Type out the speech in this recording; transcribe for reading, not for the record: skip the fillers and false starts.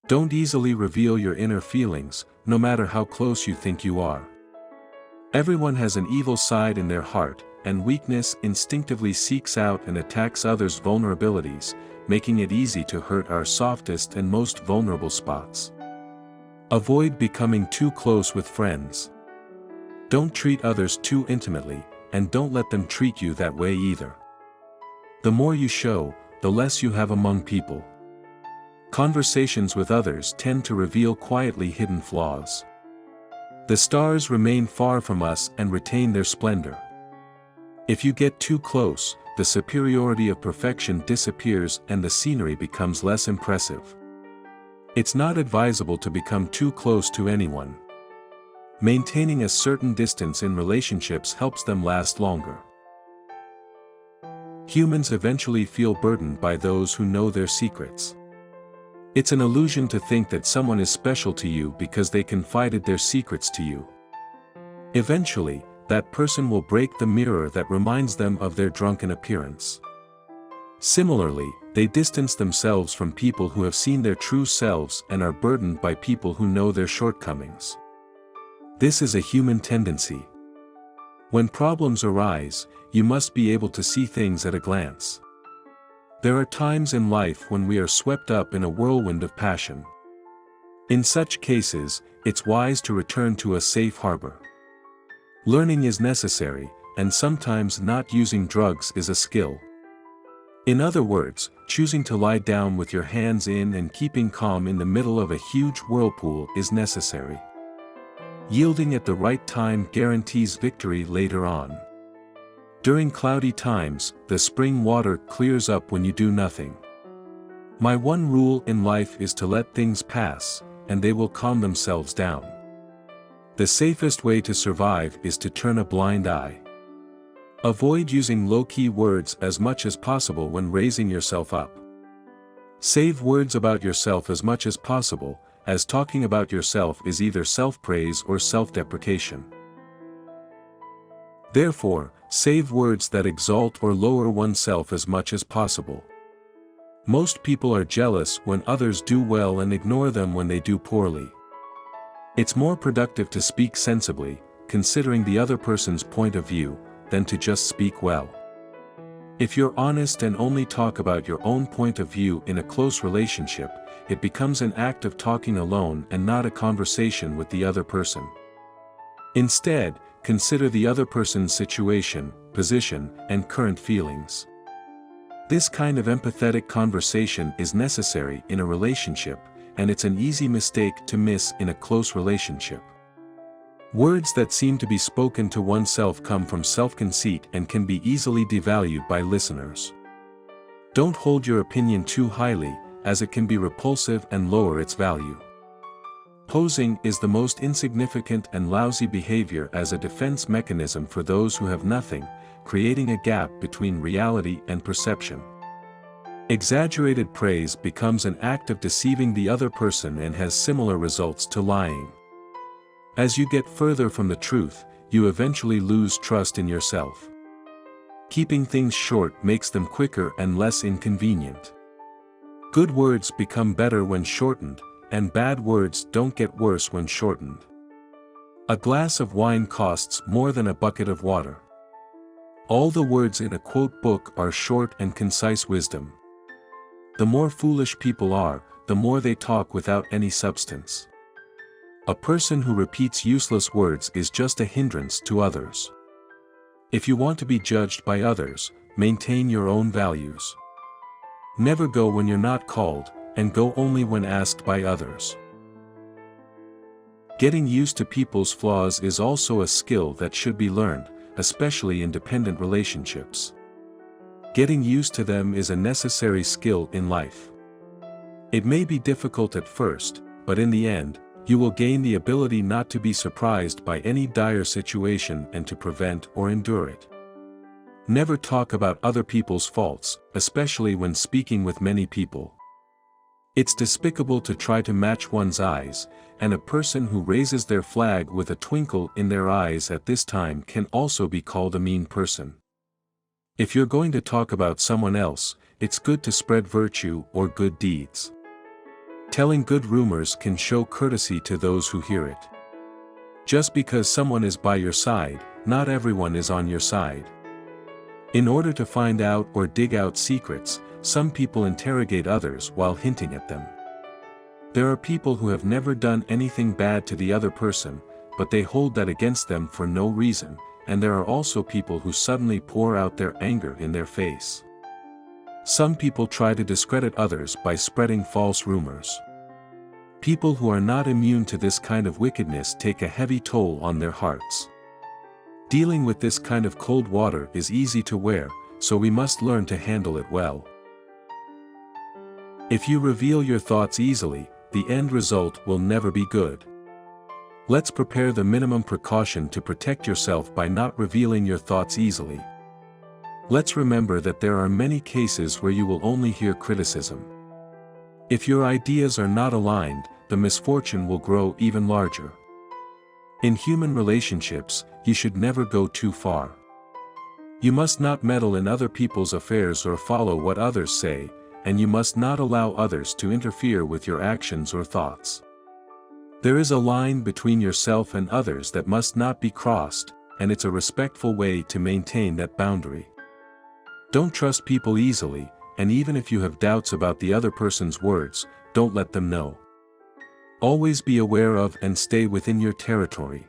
Don't easily reveal your inner feelings, no matter how close you think you are. Everyone has an evil side in their heart, and weakness instinctively seeks out and attacks others' vulnerabilities, making it easy to hurt our softest and most vulnerable spots. Avoid becoming too close with friends. Don't treat others too intimately, and don't let them treat you that way either. The more you show, the less you have among people. Conversations with others tend to reveal quietly hidden flaws. The stars remain far from us and retain their splendor. If you get too close, the superiority of perfection disappears and the scenery becomes less impressive. It's not advisable to become too close to anyone. Maintaining a certain distance in relationships helps them last longer. Humans eventually feel burdened by those who know their secrets. It's an illusion to think that someone is special to you because they confided their secrets to you. Eventually, that person will break the mirror that reminds them of their drunken appearance. Similarly, they distance themselves from people who have seen their true selves and are burdened by people who know their shortcomings. This is a human tendency. When problems arise, you must be able to see things at a glance. There are times in life when we are swept up in a whirlwind of passion. In such cases, it's wise to return to a safe harbor. Learning is necessary, and sometimes not using drugs is a skill. In other words, choosing to lie down with your hands in and keeping calm in the middle of a huge whirlpool is necessary. Yielding at the right time guarantees victory later on. During cloudy times, the spring water clears up when you do nothing. My one rule in life is to let things pass, and they will calm themselves down. The safest way to survive is to turn a blind eye. Avoid using low-key words as much as possible when raising yourself up. Save words about yourself as much as possible, as talking about yourself is either self-praise or self-deprecation. Therefore, save words that exalt or lower oneself as much as possible. Most people are jealous when others do well and ignore them when they do poorly. It's more productive to speak sensibly, considering the other person's point of view, than to just speak well. If you're honest and only talk about your own point of view in a close relationship, it becomes an act of talking alone and not a conversation with the other person. Instead, consider the other person's situation, position, and current feelings. This kind of empathetic conversation is necessary in a relationship, and it's an easy mistake to miss in a close relationship. Words that seem to be spoken to oneself come from self-conceit and can be easily devalued by listeners. Don't hold your opinion too highly, as it can be repulsive and lower its value. Posing is the most insignificant and lousy behavior as a defense mechanism for those who have nothing, creating a gap between reality and perception. Exaggerated praise becomes an act of deceiving the other person and has similar results to lying. As you get further from the truth, you eventually lose trust in yourself. Keeping things short makes them quicker and less inconvenient. Good words become better when shortened, and bad words don't get worse when shortened. A glass of wine costs more than a bucket of water. All the words in a quote book are short and concise wisdom. The more foolish people are, the more they talk without any substance. A person who repeats useless words is just a hindrance to others. If you want to be judged by others, maintain your own values. Never go when you're not called, and go only when asked by others. Getting used to people's flaws is also a skill that should be learned, especially in dependent relationships. Getting used to them is a necessary skill in life. It may be difficult at first, but in the end, you will gain the ability not to be surprised by any dire situation and to prevent or endure it. Never talk about other people's faults, especially when speaking with many people. It's despicable to try to match one's eyes, and a person who raises their flag with a twinkle in their eyes at this time can also be called a mean person. If you're going to talk about someone else, it's good to spread virtue or good deeds. Telling good rumors can show courtesy to those who hear it. Just because someone is by your side, not everyone is on your side. In order to find out or dig out secrets, some people interrogate others while hinting at them. There are people who have never done anything bad to the other person, but they hold that against them for no reason, and there are also people who suddenly pour out their anger in their face. Some people try to discredit others by spreading false rumors. People who are not immune to this kind of wickedness take a heavy toll on their hearts. Dealing with this kind of cold water is easy to wear, so we must learn to handle it well. If you reveal your thoughts easily, the end result will never be good. Let's prepare the minimum precaution to protect yourself by not revealing your thoughts easily. Let's remember that there are many cases where you will only hear criticism. If your ideas are not aligned, the misfortune will grow even larger. In human relationships, you should never go too far. You must not meddle in other people's affairs or follow what others say, and you must not allow others to interfere with your actions or thoughts. There is a line between yourself and others that must not be crossed, and it's a respectful way to maintain that boundary. Don't trust people easily, and even if you have doubts about the other person's words, don't let them know. Always be aware of and stay within your territory.